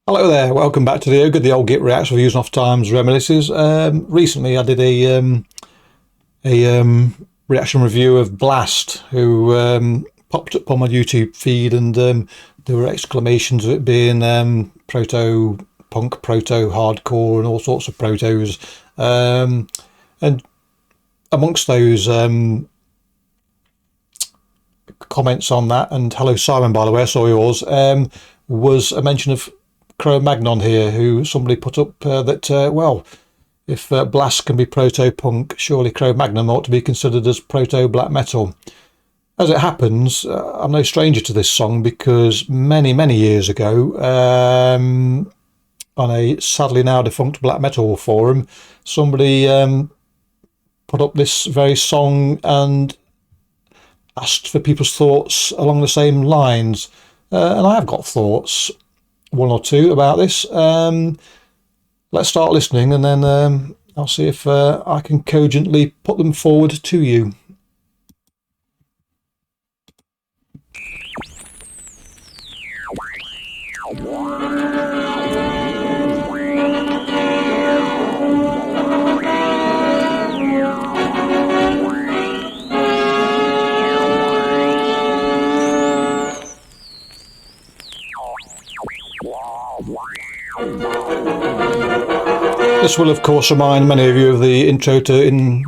Hello there, welcome back to the Ogre, the old Git reacts reviews and off times reminiscences. Recently I did a reaction review of Blast, who popped up on my YouTube feed, and there were exclamations of it being proto-punk, proto-hardcore and all sorts of protos. And amongst those comments on that, and hello Simon, by the way, I saw yours, was a mention of Cromagnon here, who somebody put up that, well, if Blast can be proto-punk, surely Cromagnon ought to be considered as proto-black metal. As it happens, I'm no stranger to this song, because many years ago, on a sadly now defunct black metal forum, somebody put up this very song and asked for people's thoughts along the same lines. And I have got thoughts, one or two, about this. Let's start listening, and then I'll see if I can cogently put them forward to you. This will of course remind many of you of the intro to Into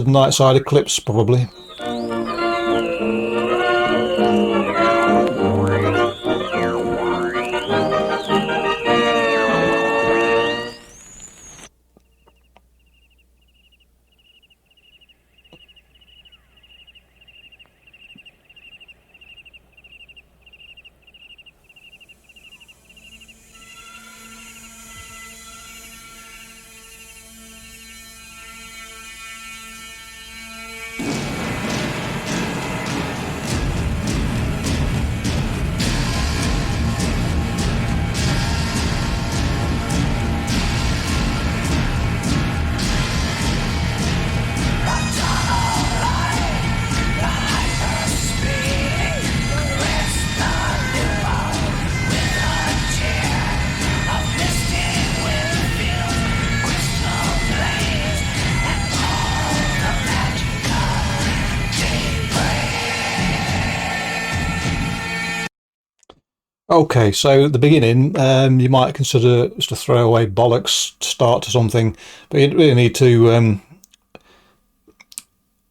the Night Side Eclipse, probably. Okay, so the beginning, you might consider just a throwaway bollocks start to something, but you really need to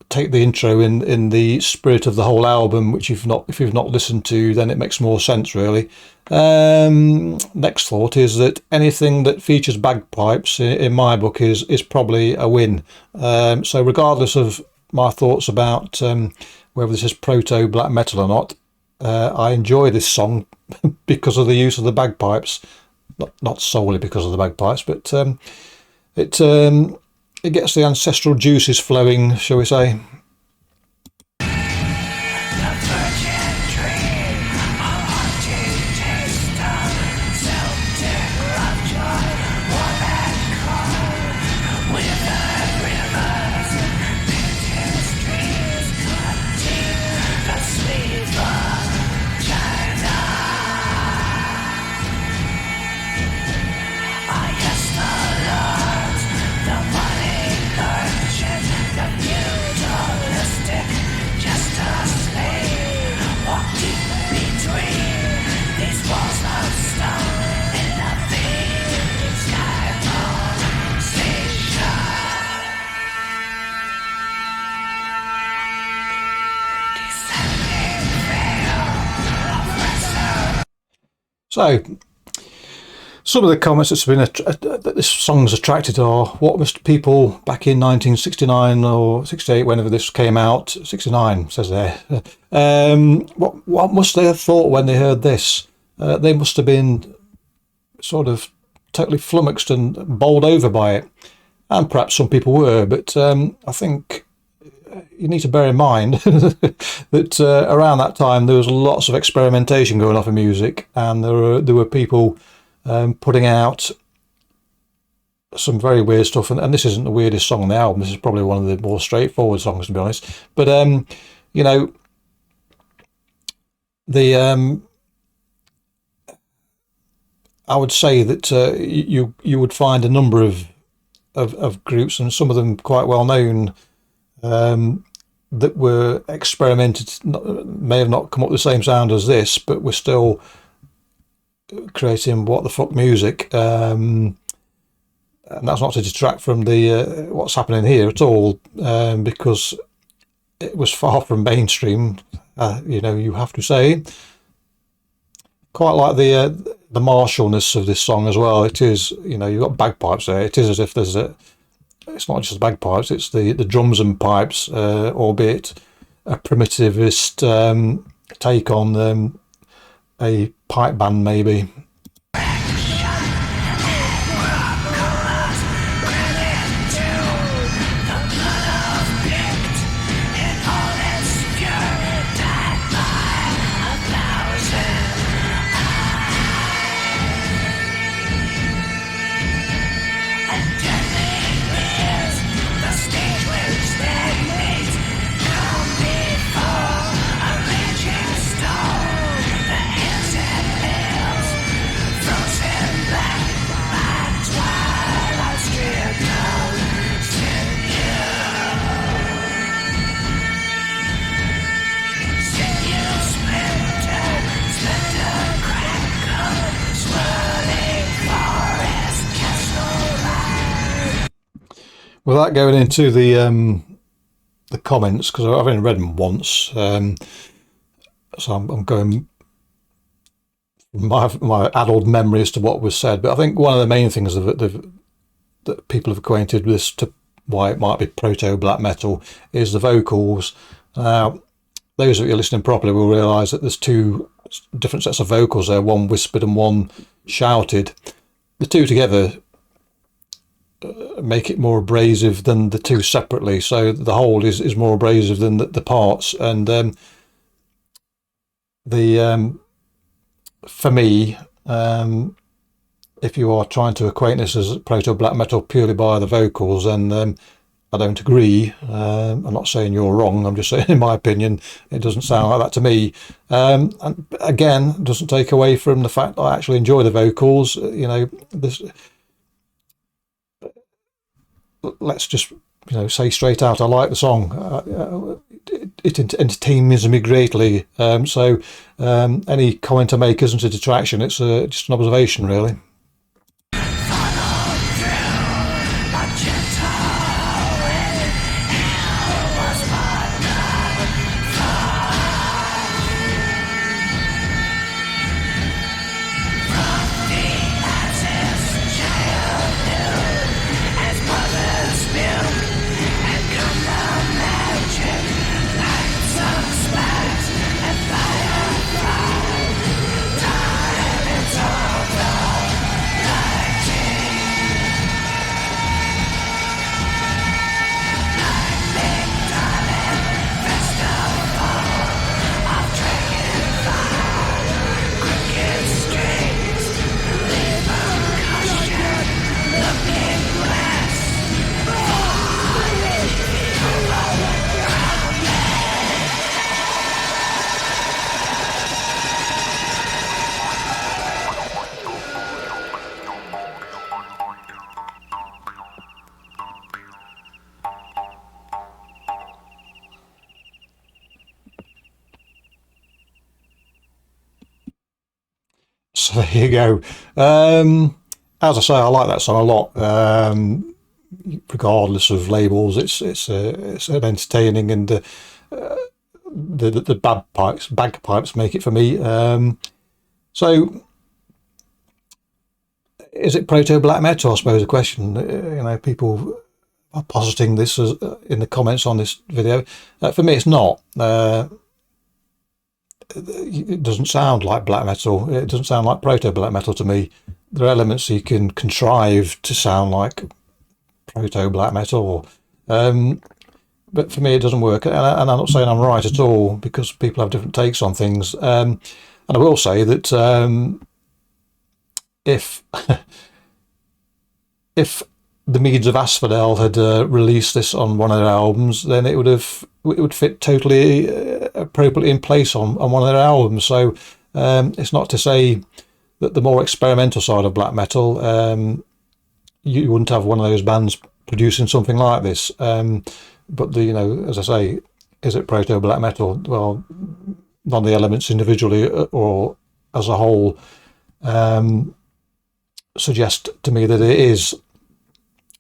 take the intro in the spirit of the whole album, which if you've not listened to, then it makes more sense, really. Next thought is that anything that features bagpipes, in my book, is probably a win. So regardless of my thoughts about whether this is proto black metal or not, I enjoy this song because of the use of the bagpipes. Not solely because of the bagpipes, but it gets the ancestral juices flowing, shall we say. So, some of the comments that this song's attracted are, what must people back in 1969 or 68, whenever this came out, 69 says there, what must they have thought when they heard this? They must have been sort of totally flummoxed and bowled over by it, and perhaps some people were, but I think you need to bear in mind that around that time there was lots of experimentation going on in music, and there were people putting out some very weird stuff, and this isn't the weirdest song on the album. This is probably one of the more straightforward songs, to be honest. But you know, the I would say that you would find a number of groups, and some of them quite well known, that were experimented, may have not come up with the same sound as this, but were still creating what the fuck music. And that's not to detract from the what's happening here at all, because it was far from mainstream. You have to say. Quite like the martialness of this song as well. It is, you've got bagpipes there. It is as if there's it's not just the bagpipes, it's the drums and pipes, albeit a primitivist take on a pipe band maybe. Without going into the comments, because I've only read them once, so I'm going my adult memory as to what was said. But I think one of the main things that people have acquainted with this, to why it might be proto black metal, is the vocals. Those of you listening properly will realise that there's two different sets of vocals there, one whispered and one shouted. The two together make it more abrasive than the two separately, so the whole is more abrasive than the parts. And for me, if you are trying to acquaint this as proto black metal purely by the vocals, then I don't agree. I'm not saying you're wrong, I'm just saying in my opinion it doesn't sound like that to me. And again, it doesn't take away from the fact that I actually enjoy the vocals. Let's just say straight out, I like the song. It entertains me greatly. So any comment I make isn't a detraction, it's just an observation really. So there you go. As I say, I like that song a lot. Regardless of labels, it's an entertaining, and the bagpipes make it for me. So is it proto black metal? I suppose the question. People are positing this as, in the comments on this video. For me, it's not. It doesn't sound like black metal. It doesn't sound like proto black metal to me. There are elements you can contrive to sound like proto black metal, but for me it doesn't work. And I'm not saying I'm right at all, because people have different takes on things. And I will say that if if the Meads of Asphodel had released this on one of their albums, then it would fit totally appropriately in place on one of their albums. So it's not to say the more experimental side of black metal, you wouldn't have one of those bands producing something like this. But the, as I say, is it proto black metal? Well, none of the elements individually or as a whole suggest to me that it is,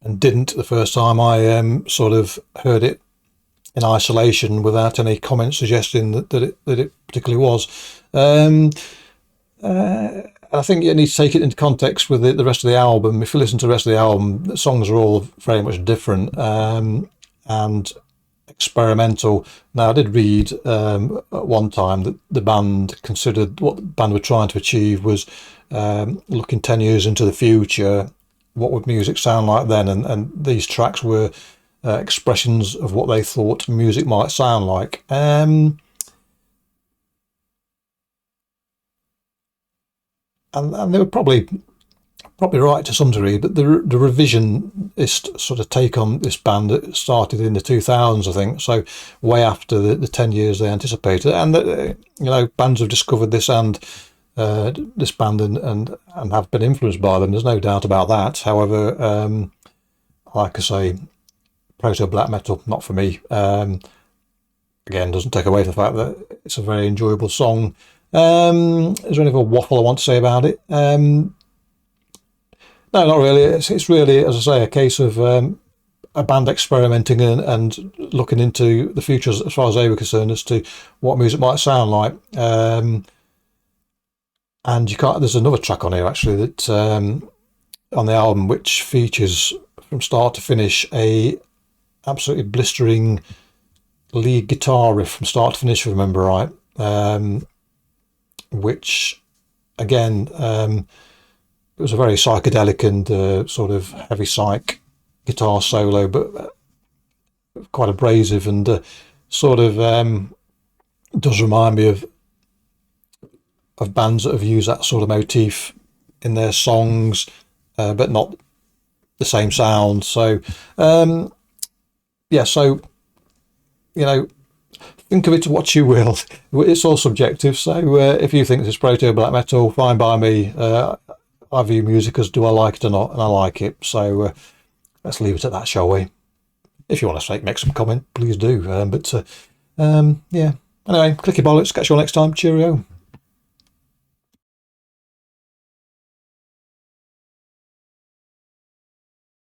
and didn't the first time I sort of heard it in isolation without any comment suggesting that it particularly was. I think you need to take it into context with the rest of the album. If you listen to the rest of the album, the songs are all very much different and experimental. Now, I did read at one time that the band considered what the band were trying to achieve was looking 10 years into the future, what would music sound like then? And these tracks were expressions of what they thought music might sound like. And they were probably right to some degree, but the revisionist sort of take on this band that started in the 2000s, I think, so way after the 10 years they anticipated. And bands have discovered this and this band and have been influenced by them. There's no doubt about that. However, like I say, proto black metal, not for me. Again, doesn't take away the fact that it's a very enjoyable song. Is there any other waffle I want to say about it? No, not really. It's really, as I say, a case of a band experimenting and looking into the future as far as they were concerned as to what music might sound like. And you can't. There's another track on here actually that on the album which features from start to finish a absolutely blistering lead guitar riff from start to finish, if I remember right. Which again, it was a very psychedelic and sort of heavy psych guitar solo, but quite abrasive and sort of does remind me of bands that have used that sort of motif in their songs, but not the same sound. So yeah, so think of it what you will. It's all subjective. So if you think this is proto black metal, fine by me. I view music as do I like it or not, and I like it. So let's leave it at that, shall we? If you want to make some comment, please do. Yeah. Anyway, clicky bollocks. Catch you all next time. Cheerio.